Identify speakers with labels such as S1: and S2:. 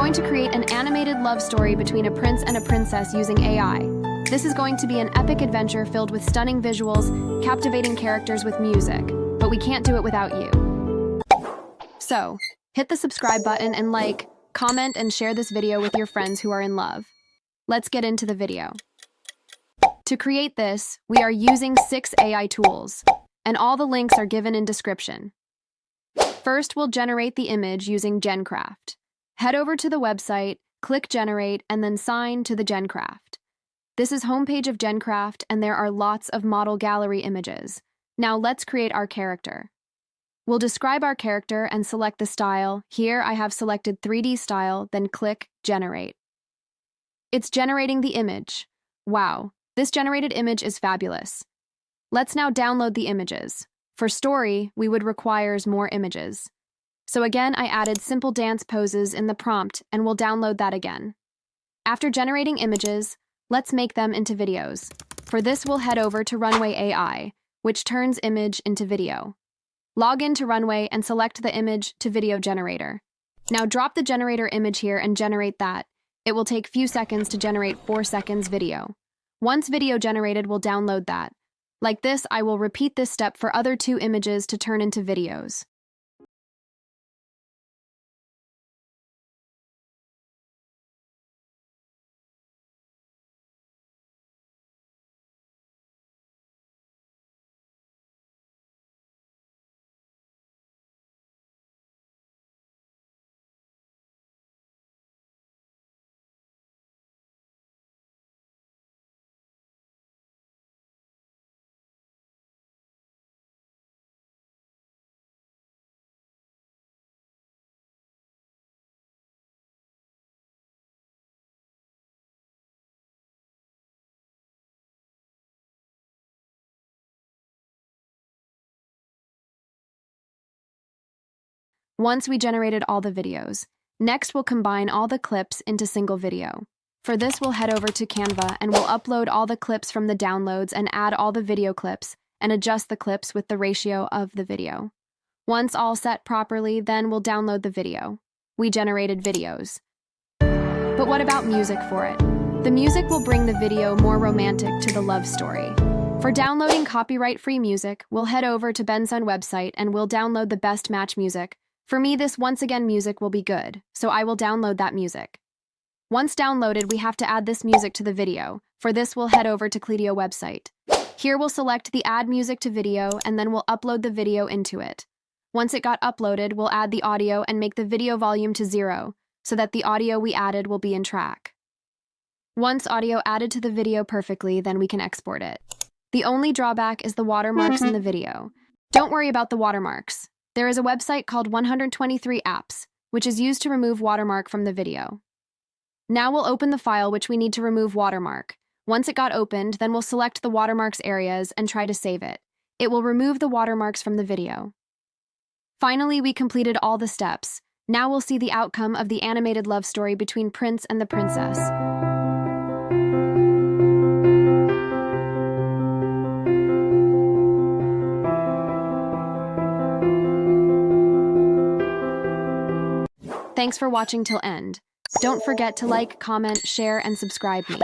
S1: going to create an animated love story between a prince and a princess using AI. This is going to be an epic adventure filled with stunning visuals, captivating characters with music, but we can't do it without you. So, hit the subscribe button and like, comment, and share this video with your friends who are in love. Let's get into the video. To create this, we are using 6 AI tools, and all the links are given in description. First, we'll generate the image using GenCraft. Head over to the website, click Generate, and then sign to the GenCraft. This is homepage of GenCraft, and there are lots of model gallery images. Now let's create our character. We'll describe our character and select the style. Here I have selected 3D style, then click Generate. It's generating the image. Wow, this generated image is fabulous. Let's now download the images. For story, we would require more images. So again, I added simple dance poses in the prompt and we'll download that again. After generating images, let's make them into videos. For this, we'll head over to Runway AI, which turns image into video. Log into Runway and select the image to video generator. Now drop the generator image here and generate that. It will take few seconds to generate 4 seconds video. Once video generated, we'll download that. Like this, I will repeat this step for other 2 images to turn into videos. Once we generated all the videos, next we'll combine all the clips into single video. For this, we'll head over to Canva and we'll upload all the clips from the downloads and add all the video clips and adjust the clips with the ratio of the video. Once all set properly, then we'll download the video. We generated videos. But what about music for it? The music will bring the video more romantic to the love story. For downloading copyright-free music, we'll head over to Benson website and we'll download the best match music. For me, this once again music will be good, so I will download that music. Once downloaded, we have to add this music to the video. For this, we'll head over to Clidio website. Here we'll select the Add Music to Video, and then we'll upload the video into it. Once it got uploaded, we'll add the audio and make the video volume to 0, so that the audio we added will be in track. Once audio added to the video perfectly, then we can export it. The only drawback is the watermarks in the video. Don't worry about the watermarks. There is a website called 123 Apps, which is used to remove watermark from the video. Now we'll open the file which we need to remove watermark. Once it got opened, then we'll select the watermarks areas and try to save it. It will remove the watermarks from the video. Finally, we completed all the steps. Now we'll see the outcome of the animated love story between Prince and the Princess. Thanks for watching till end. Don't forget to like, comment, share, and subscribe me.